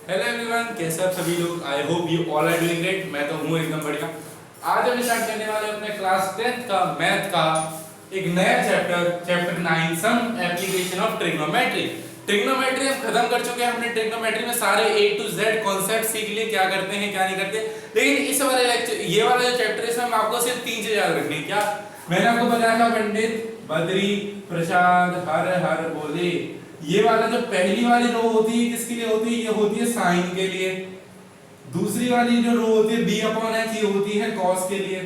Hello everyone, कैसे आप सभी लोग। I hope you all are doing great. मैं तो हूँ एकदम बढ़िया। आज हम स्टार्ट करने वाले हैं अपने क्लास 10th का मैथ का एक नया chapter 9 some application of trigonometry. Trigonometry हम खत्म कर चुके हैं। हमने ट्रिग्नोमेट्री में सारे A to Z कॉन्सेप्ट सीख लिए, क्या करते हैं क्या नहीं करते। लेकिन इस वाले लेक्चर, ये वाला जो चैप्टर है, इसमें हम आपको सिर्फ 3 चीजें याद रखनी है। क्या मैंने आपको बताया था? पंडित बद्री प्रसाद हर हर बोले। ये वाला जो पहली वाली रो होती है किसके लिए होती है? ये होती है साइन के लिए। दूसरी वाली जो रो होती है b/h, ये होती है cos के लिए।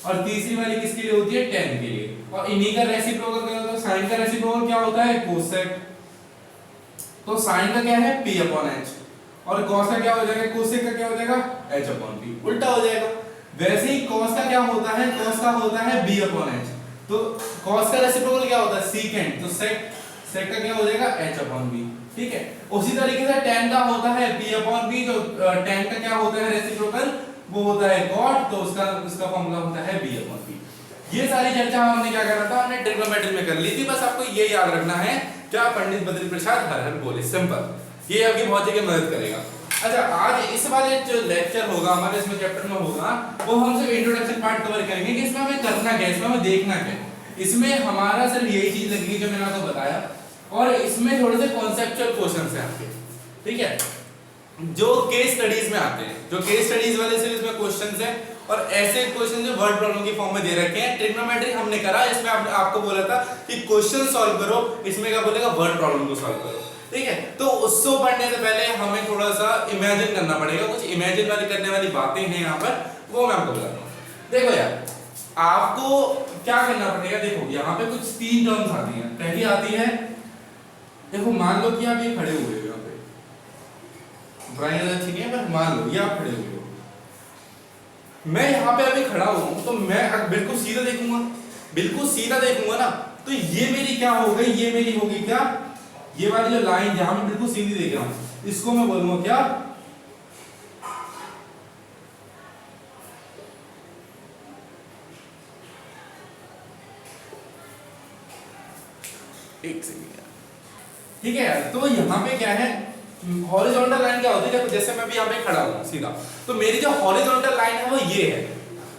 और तीसरी वाली किसके लिए होती है? tan के लिए। और इन्हीं का रेसिप्रोकल क्या होता है? साइन का रेसिप्रोकल क्या होता है? कोसेक। तो साइन का क्या है? p/h। और cos का क्या हो जाएगा? कोसेक का क्या हो जाएगा? h/p। उल्टा हो जाएगा। वैसे ही cos का क्या होता है? cos का होता है b/h। तो cos का रेसिप्रोकल क्या होता है? secant। तो sec का क्या हो जाएगा? h/b। ठीक है। उसी तरीके से tan का होता है p/b। तो tan का क्या होता है रेसिप्रोकल? वो होता है cot। तो उसका फॉर्मूला होता है b/b। ये सारी चर्चा हमने क्या करा था? हमने ट्रिग्नोमेट्री में कर ली थी। बस आपको ये याद रखना है, क्या पंडित बद्री प्रसाद हर हर बोले। सिंपल। ये आपकी बहुत जगह मदद करेगा। अच्छा, आज इस वाले जो लेक्चर होगा हमारे, इसमें चैप्टर में होगा, वो हम सिर्फ इंट्रोडक्शन पार्ट कवर करेंगे कि इसमें हमें करना क्या है, इसमें हमें देखना क्या है। इसमें हमारा सिर्फ यही चीज लगेगी जो मैंने आपको बताया। और इसमें थोड़े से कॉन्सेप्चुअल क्वेश्चंस हैं आपके, ठीक है, जो केस स्टडीज में आते हैं। जो केस स्टडीज वाले सीरीज में क्वेश्चंस हैं, और ऐसे क्वेश्चन जो वर्ड प्रॉब्लम की फॉर्म में दे रखे हैं। ट्रिग्नोमेट्री हमने करा, इसमें आपको बोला था कि क्वेश्चन सॉल्व करो। इसमें क्या बोलेगा? वर्ड प्रॉब्लम को सॉल्व करो। ठीक है। तो उसको पढ़ने से पहले हमें थोड़ा सा इमेजिन करना पड़ेगा। कुछ इमेजिन वाली करने वाली बातें हैं यहाँ पर, वो मैं आपको बताता हूँ। देखो यार, आपको क्या करना पड़ेगा। देखो यहाँ पे कुछ 3 टर्म्स आती हैं। पहली आती है, देखो मान लो कि आप ये खड़े हुए हो यहाँ पे, ड्राइंग अच्छी नहीं है पर मान लो ये आप खड़े हुए हो, मैं यहाँ पे अभी खड़ा हूँ, तो मैं बिल्कुल सीधा देखूंगा, बिल्कुल सीधा देखूंगा ना। तो ये मेरी क्या हो गई? ये मेरी होगी क्या? ये वाली जो लाइन जहां मैं बिल्कुल सीधी देख रहा हूँ, इसको मैं बोलूंगा क्या? एक सेकंड। ठीक है। तो यहाँ पे क्या है? हॉरिजॉन्टल लाइन क्या होती है? देखो जैसे मैं भी यहाँ पे खड़ा हूँ सीधा, तो मेरी जो हॉरिजॉन्टल लाइन है वो ये है,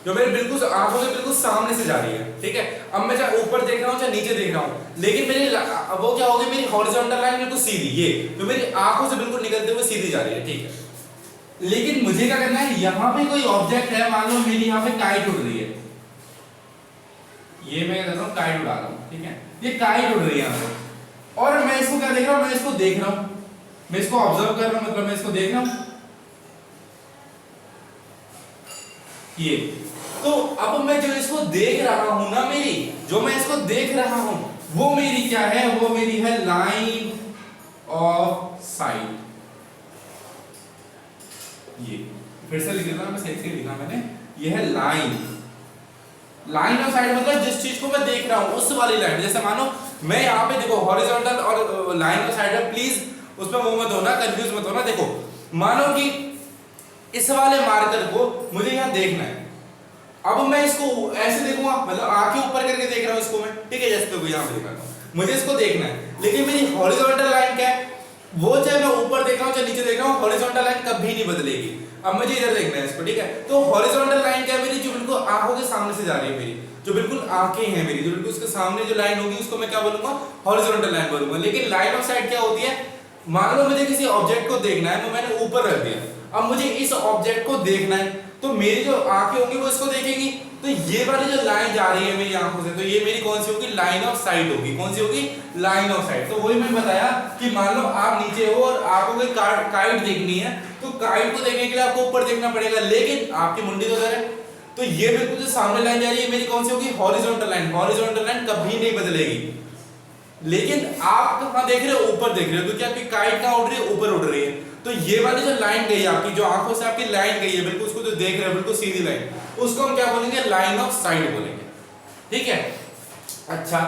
जो मेरे बिल्कुल आंखों से बिल्कुल सामने से जा रही है। ठीक है। अब मैं चाहे ऊपर देख रहा हूँ चाहे नीचे देख रहा हूँ, लेकिन मेरी वो क्या होगी? मेरी हॉरिजॉन्टल लाइन बिल्कुल सीधी, ये जो मेरी आंखों से बिल्कुल निकलते हुए सीधी जा रही है। ठीक है। लेकिन मुझे क्या करना है? यहाँ पे कोई ऑब्जेक्ट है, मान लो मेरी यहाँ पे काइट उड़ रही है। ये मैं कर रहा हूँ, काइट उड़ा रहा हूँ। ठीक है। ये काइट उड़ रही है यहाँ पे, और मैं इसको क्या देख रहा हूं? मैं इसको देख रहा हूं, मैं इसको ऑब्जर्व कर रहा हूं, मतलब मैं इसको देख रहा हूं। ये तो अब मैं जो इसको देख रहा हूं ना, मेरी जो मैं इसको देख रहा हूं, वो मेरी क्या है? वो मेरी है लाइन ऑफ साइट। ये फिर से लिख देता हूं, मैं सही से लिखा मैंने। ये है लाइन ऑफ साइट, मतलब जिस चीज को मैं देख रहा हूं उस वाली लाइन। जैसे मानो मैं यहाँ पे, देखो हॉरिजॉन्टल और लाइन ऑफ साइड है, प्लीज उसमें वो मत होना, कंफ्यूज मत होना। देखो मानो कि इस वाले मार्कर को मुझे यहाँ देखना है। अब मैं इसको ऐसे देखूंगा, मतलब आंखें ऊपर करके देख रहा हूँ इसको मैं। ठीक है। जैसे तो यहाँ पे देख रहा हूँ, मुझे इसको देखना है, लेकिन मेरी हॉरिजॉन्टल लाइन क्या है? वो चाहे मैं ऊपर देख रहा हूँ चाहे नीचे देख रहा हूँ, हॉरिजॉन्टल लाइन कभी नहीं बदलेगी। अब मुझे इधर देखना है इसको। ठीक है। तो हॉरिजॉन्टल लाइन क्या है मेरी? जो बिल्कुल आंखों के सामने से जा रही है, मेरी जो बिल्कुल आंखें हैं मेरी, जो बिल्कुल उसके सामने जो लाइन होगी उसको मैं क्या बोलूंगा? हॉरिजॉन्टल लाइन बोलूंगा। लेकिन लाइन ऑफ साइट क्या होती है? मान लो मुझे किसी ऑब्जेक्ट को देखना है, तो मैंने ऊपर रख दिया, अब मुझे इस ऑब्जेक्ट को देखना है, तो मेरी जो आंखें होंगी वो इसको देखेंगी। तो ये वाली जो लाइन जा रही है मेरी आंखों से, तो ये मेरी कौन सी होगी? लाइन ऑफ साइट होगी। कौन सी होगी? Line of site. तो वही मैंने बताया कि मान लो आप नीचे हो और आपको कोई काइट देखनी है, तो काइट को देखने के लिए आपको ऊपर देखना पड़ेगा, लेकिन आपकी मुंडी तो उधर है। तो ये बिल्कुल जो सामने लाइन जा रही है मेरी कौन सी होगी? Horizontal line. हॉरिजॉन्टल लाइन कभी नहीं बदलेगी। लेकिन आप कहां देख रहे हो? ऊपर देख रहे हो, क्योंकि आपकी काइट कहां उड़ रही है? ऊपर उड़ रही है। तो ये वाली जो लाइन गई आपकी, जो आंखों से आपकी लाइन गई है बिल्कुल, उसको जो देख रहे हो बिल्कुल सीधी लाइन, उसको हम क्या बोलेंगे? लाइन ऑफ साइट बोलेंगे। ठीक है। अच्छा,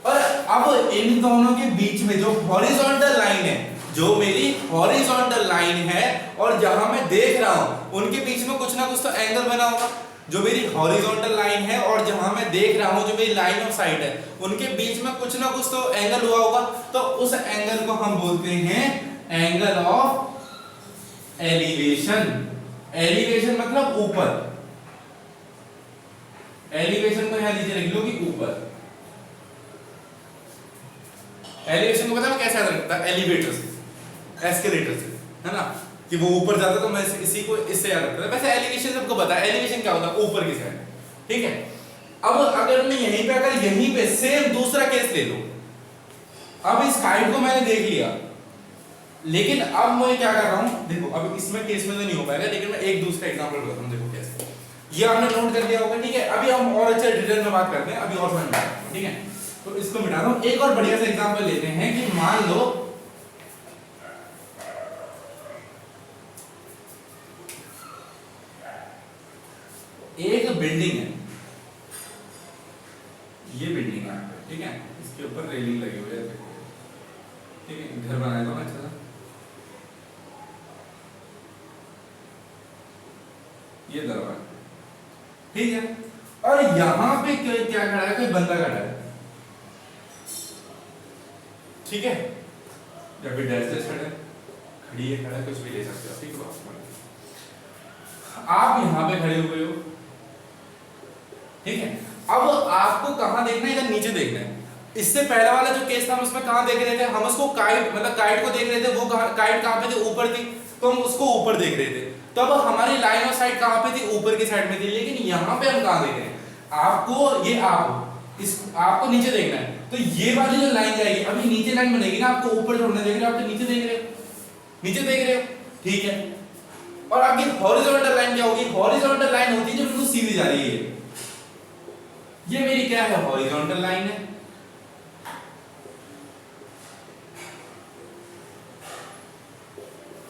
और अब इन दोनों के बीच में जो हॉरिजॉन्टल लाइन है, जो मेरी हॉरिजॉन्टल लाइन है और जहां मैं देख रहा हूं, उनके बीच में कुछ ना कुछ तो एंगल बना होगा। जो मेरी हॉरिजॉन्टल लाइन है और जहां मैं देख रहा हूं जो मेरी लाइन ऑफ साइट है, उनके बीच में कुछ ना कुछ तो एंगल हुआ होगा। तो उस एंगल को हम बोलते हैं एंगल ऑफ एलिवेशन, एलिवेशन मतलब ऊपर, एलिवेशन को यहां नीचे लिख लो कि ऊपर। एलिवेशन को पता है कैसे याद रखता है? एलिवेटर से, एस्केलेटर से, है ना, कि वो ऊपर जाता है तो मैं इसी को इससे याद रखता है। वैसे एलिवेशन सबको पता है, एलिवेशन क्या होता है? ऊपर की साइड, ठीक है। अब अगर मैं यहीं पे, अगर यहीं पे सेम दूसरा केस ले लो, अब इस काइट को मैंने देख लिया, लेकिन अब मैं क्या कर रहा हूं, देखो अब इसमें केस में तो नहीं हो पाएगा, लेकिन मैं एक दूसरा एग्जांपल बताता हूं, देखो कैसे। ये आपने नोट कर लिया होगा, ठीक है। अभी हम और अच्छे डिटेल में बात करते हैं, अभी और समझ में आएगा, ठीक है। तो इसको मिटा रहा हूं, एक और बढ़िया सा एग्जांपल लेते हैं कि मान लो एक बिल्डिंग है, ये बिल्डिंग है, ठीक है, इसके ऊपर रेलिंग लगी हुई है, ठीक है, घर बनाया था अच्छा सा, ये दरवाजा, ठीक है। और यहां पे क्या खड़ा है? कोई बंदा खड़ा है, ठीक है, या फिर डैशलेस खड़ा है, खड़ी है, खड़ा है, कुछ भी ले सकते हो, ठीक है। आप यहां पे खड़े हुए हो, ठीक है। अब आपको कहां देखना है? इधर नीचे देखना है। इससे पहला वाला जो केस था हम उसमें कहां देख रहे थे? हम उसको काइट, मतलब काइट को देख रहे थे, वो काइट कहां पे थी? ऊपर थी, तो हम उसको ऊपर देख रहे थे। तो अब हमारी लाइन ऑफ साइट कहां पे थी? ऊपर की साइड में थी। लेकिन यहां पे हम कहां देख रहे हैं? आपको ये आपको नीचे देखना है, तो ये वाली जो लाइन जाएगी, अभी नीचे लाइन बनेगी ना, आपको ऊपर छोड़ने देख रहे हो, आप तो नीचे देख रहे हो, नीचे देख रहे हो, ठीक है। और आपकी हॉरिजॉन्टल लाइन क्या होगी? हॉरिजॉन्टल लाइन होती है जो बिल्कुल सीधी जा रही है। ये मेरी क्या है? हॉरिजॉन्टल लाइन है।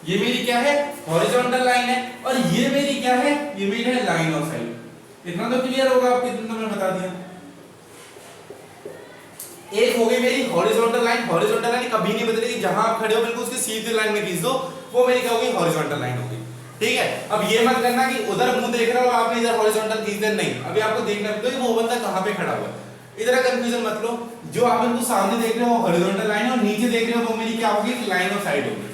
ये मेरी क्या है? हॉरिजॉन्टल लाइन है। और ये मेरी क्या है? ये मेरी है लाइन ऑफ साइट। इतना तो क्लियर होगा आपको, इतना तो मैंने बता दिया। एक हो गई मेरी हॉरिजॉन्टल लाइन। हॉरिजॉन्टल लाइन कभी नहीं बदलेगी, जहां आप खड़े हो बिल्कुल उसके सीधी लाइन में खींच दो, वो मेरी क्या होगी? हॉरिजॉन्टल लाइन होगी, ठीक है। अब ये मत करना कि उधर मुंह देख रहा हो आपने, इधर हॉरिजॉन्टल खींच देना, नहीं। अभी आपको देखना है वो बंदा कहां पे खड़ा हुआ है, इधर कंफ्यूजन मत लो। जो आप इनको सामने देख रहे हो हॉरिजॉन्टल लाइन है, और नीचे देख रहे हो वो मेरी क्या होगी? लाइन ऑफ साइट होगी।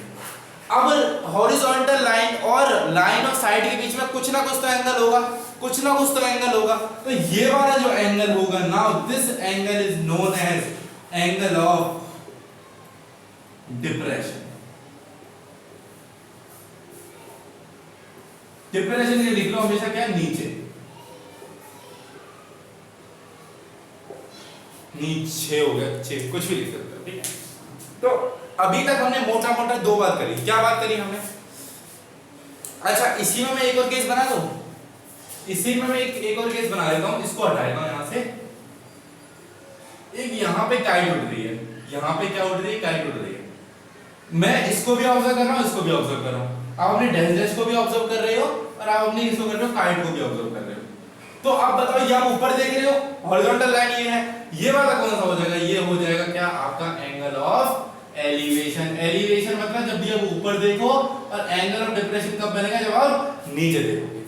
अब हॉरिजॉन्टल लाइन और लाइन ऑफ साइट के बीच में कुछ ना कुछ तो एंगल होगा, कुछ ना कुछ तो एंगल होगा। तो ये वाला जो एंगल होगा, now this angle is known as angle of depression. Depression ये लिख लो हमेशा क्या? नीचे, नीचे हो गया, कुछ भी लिख सकते हो, ठीक है। तो अभी तक हमने मोटा मोटा दो बात करी। क्या बात करी हमने? अच्छा, इसी में मैं एक और केस बना दूं, इसी में मैं एक और केस बना लेता हूं। इसको हटा देता हूं यहां से। एक यहां पे काइट उड़ रही है, यहां पे क्या उड़ रही है? काइट उड़ रही है। मैं इसको भी ऑब्जर्व कर रहा हूं, इसको भी ऑब्जर्व कर रहा हूं। आप अपने डैश को भी ऑब्जर्व कर रहे हो, और आप अपने इसको कर रहे हो, काइट को भी ऑब्जर्व कर रहे हो। तो अब बताओ, ये आप ऊपर देख रहे हो, हॉरिजॉन्टल लाइन ये है, ये वाला कौन सा हो जाएगा? ये हो जाएगा क्या? आपका एंगल ऑफ एलिवेशन। एलिवेशन मतलब जब भी आप ऊपर देखो, और एंगल ऑफ डिप्रेशन कब बनेगा? जब आप नीचे देखोगे।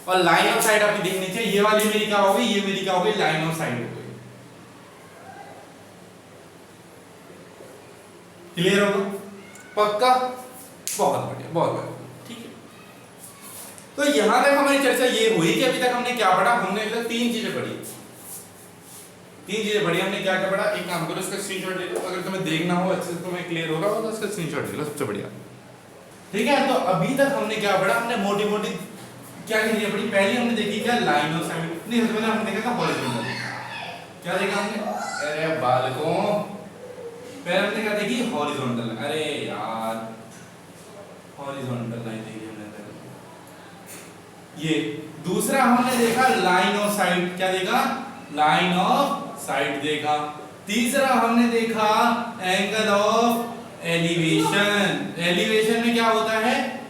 और लाइन ऑफ साइट आपकी देखनी चाहिए, ये वाली मेरी क्या होगी? ये मेरी क्या होगी? लाइन ऑफ साइट होगी। क्लियर होगा? पक्का? बहुत बढ़िया, बहुत बढ़िया, ठीक है। तो यहां तक हमारी चर्चा ये हुई कि अभी तक हमने क्या पढ़ा? हमने अभी तक तीन चीजें पढ़ी, हमने क्या क्या पढ़ा? एक काम करो, इसका स्क्रीनशॉट ले लो, अगर तुम्हें देखना हो अच्छे से, तुम्हें क्लियर हो रहा हो तो इसका स्क्रीनशॉट ले लो, सबसे बढ़िया, ठीक है। तो अभी तक हमने क्या पढ़ा? हमने मोटी मोटी क्या चीजें पढ़ी? पहली हमने देखी क्या? Line of site. नहीं, सबसे पहले हमने देखा था हॉरिजॉन्टल। क्या देखा हमने? अरे बालकों, पहले हमने क्या देखी? हॉरिजॉन्टल। अरे यार, हॉरिजॉन्टल लाइन देखी हमने पहले। ये दूसरा हमने देखा लाइन ऑफ साइट। क्या देखा? लाइन ऑफ साइड देखा। तीसरा हमने देखा एंगल ऑफ एलिवेशन। एलिवेशन में क्या होता है?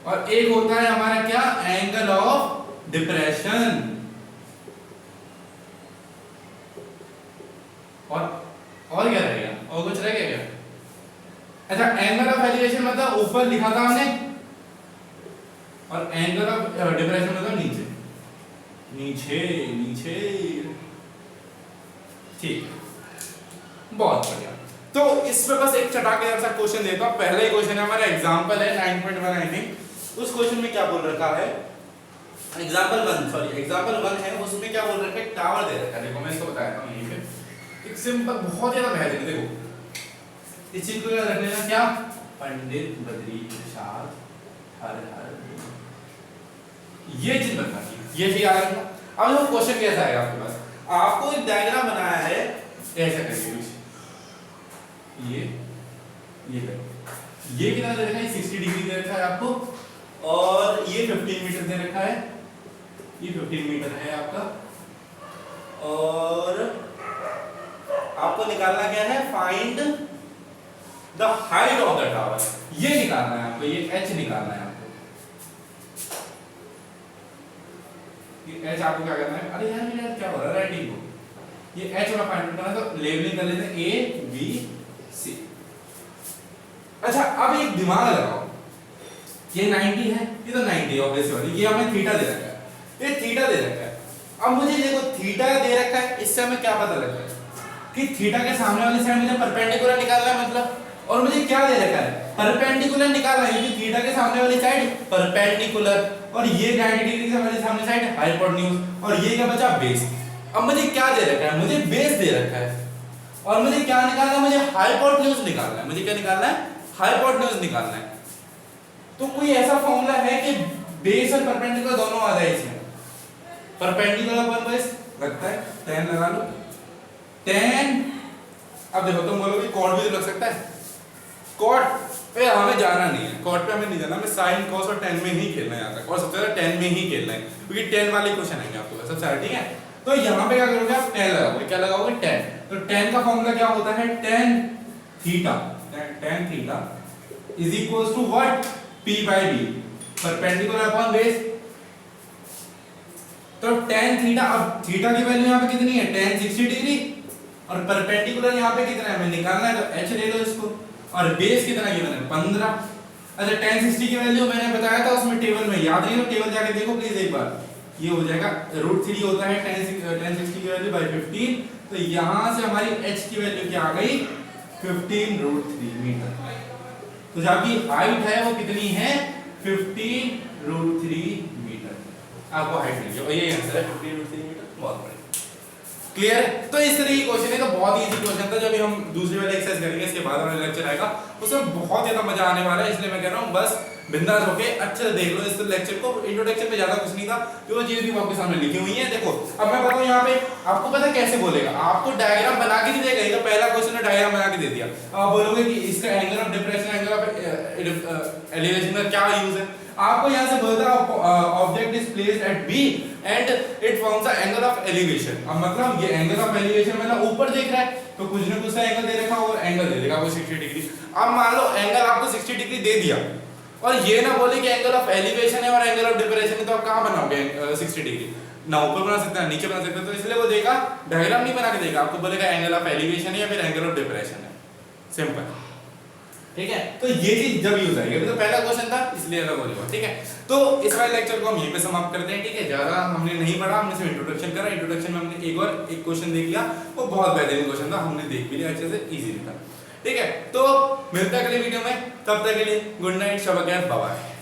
और एक होता है हमारा क्या? Angle of depression. और क्या रहेगा? और कुछ रह गया क्या? अच्छा, एंगल ऑफ एलिवेशन मतलब ऊपर लिखा था हमने, और एंगल ऑफ डिप्रेशन मतलब नीचे, नीचे नीचे, ठीक, बहुत बढ़िया। तो इसमें बस एक चटाकेदार सा क्वेश्चन देता हूं। पहला ही क्वेश्चन है हमारा, एग्जांपल है 9.1 आई थिंक। उस क्वेश्चन में क्या बोल रखा है, एग्जांपल 1 है, उसमें क्या बोल रखा है, टावर दे रखा है। देखो मैं इसको बताया हूं यहीं पे, एक सिंपल बहुत ज्यादा बेहतरीन। देखो इस चीज को याद रखना है, क्या, पंडित बद्री प्रसाद हर हर, ये चीज बनना चाहिए, ये चीज याद रखना। अब देखो क्वेश्चन कैसा आएगा आपके पास, आपको एक डायग्राम बनाया है ऐसा करके, ये कितना दे रखा है, 60 डिग्री दे रखा है आपको, और ये 15 मीटर दे रखा है, ये 15 मीटर है आपका, और आपको निकालना क्या है, find the height of the tower, ये निकालना है आपको, ये h निकालना है आपको, ये h आपको क्या करना है, अरे यार मेरा क्या हो रहा है राइटिंग को, ये h वाला फाइंड करना है, तो लेबलिंग कर लेते हैं a b c। अच्छा अब एक दिमाग लगाओ, ये 90 है, ये तो 90 ऑब्वियसली, ये हमें थीटा दे रखा है, ये थीटा दे रखा है। अब मुझे देखो थीटा दे रखा है, इससे हमें क्या पता लग रहा है कि थीटा के सामने वाली साइड मुझे परपेंडिकुलर निकालना है, मतलब, और मुझे क्या दे रखा है, परपेंडिकुलर निकालना है, क्योंकि थीटा के सामने वाली साइड परपेंडिकुलर, और ये 90 डिग्री से वाली सामने साइड हाइपोटेन्यूज, और ये क्या बचा, बेस। अब मुझे क्या दे रखा है, मुझे बेस दे रखा है, और मुझे क्या निकालना है, मुझे हाइपोटेन्यूज निकालना है, मुझे क्या निकालना है, हाइपोटेन्यूज निकालना है। तो कोई ऐसा फॉर्मूला है कि बेस और परपेंडिकुलर दोनों आ जाए इसमें, परपेंडिकुलर अपन बेस लगता है, tan लगा लो, tan, अब देखो तुम बोलोगे कॉट भी तो लग सकता है, कॉट पे हमें जाना नहीं है, कॉट पे हमें नहीं जाना, हमें साइन कॉस और tan में ही खेलना है यहाँ तक, और सबसे ज्यादा tan में ही खेलना है, क्योंकि tan वाले क्वेश्चन आएंगे आपको सबसे सारा, ठीक है। तो यहाँ पे क्या करोगे आप, tan लगाओगे, क्या लगाओगे, tan। तो tan का फॉर्मूला क्या होता है, tan theta is equals to what, p by b, perpendicular upon base. तो tan थीटा, अब थीटा की वैल्यू यहाँ पे कितनी है, tan 60 डिग्री, और परपेंडिकुलर यहाँ पे कितना है, हमें निकालना है, तो h ले लो इसको, और बेस कितना गिवन है, 15। अच्छा tan 60 की वैल्यू मैंने बताया था उसमें टेबल में, याद नहीं हो, टेबल जाके देखो प्लीज एक बार, ये हो जाएगा √3 होता है tan 60 की वैल्यू बाय 15, तो यहाँ से हमारी h की वैल्यू क्या आ गई, 15√3 मीटर। तो जो आपकी हाइट है वो कितनी है, 15√3 मीटर, आपको हाइट मिल गई, और ये आंसर है 15√3 मीटर, बहुत बढ़िया, क्लियर है। तो इस तरह की क्वेश्चन है, तो बहुत इजी क्वेश्चन था, जब हम दूसरी वाली एक्सरसाइज करेंगे इसके बाद वाला लेक्चर आएगा, उसमें बहुत ज्यादा मजा आने वाला है, इसलिए मैं कह रहा हूँ बस बिंदास होके अच्छे से देख लो इस लेक्चर को। इंट्रोडक्शन में ज्यादा कुछ नहीं था, जो चीज भी आपके सामने लिखी हुई है। देखो अब मैं बताऊं यहाँ पे आपको पता कैसे बोलेगा, आपको डायग्राम बना के नहीं देगा, ये तो पहला क्वेश्चन है डायग्राम बना के दे दिया, आप बोलोगे कि इसका angle of depression, angle of elevation का क्या यूज है, आपको यहाँ से बोलता है object is placed at B and it forms the angle of elevation. अब मतलब ये एंगल ऑफ एलिवेशन मतलब ऊपर देख रहा है, तो कुछ ना कुछ एंगल दे रखा होगा, एंगल दे देगा वो 60 डिग्री। अब मान लो एंगल आपको 60 डिग्री दे दिया, और ये ना बोले कि एंगल ऑफ एलिवेशन है और एंगल ऑफ डिप्रेशन है, तो आप कहाँ बनाओगे 60 डिग्री, ना ऊपर बना सकते हैं नीचे बना सकते हैं, तो इसलिए वो देगा डायग्राम नहीं बना के देगा, आपको बोलेगा एंगल ऑफ एलिवेशन है या फिर एंगल ऑफ डिप्रेशन है, सिंपल, ठीक है। तो ये चीज जब यूज आएगी, तो पहला क्वेश्चन था इसलिए अलग हो जाएगा, ठीक है। तो इस वाले लेक्चर को हम यहीं पे समाप्त करते हैं, ठीक है। ज्यादा हमने नहीं पढ़ा, हमने सिर्फ इंट्रोडक्शन करा, इंट्रोडक्शन में हमने एक क्वेश्चन देख लिया, वो बहुत बेहतरीन क्वेश्चन था, हमने देख भी लिया अच्छे से, इजी था, ठीक है। तो मिलता है अगले वीडियो में, तब तक के लिए गुड नाइट, शब खैर, बाय बाय।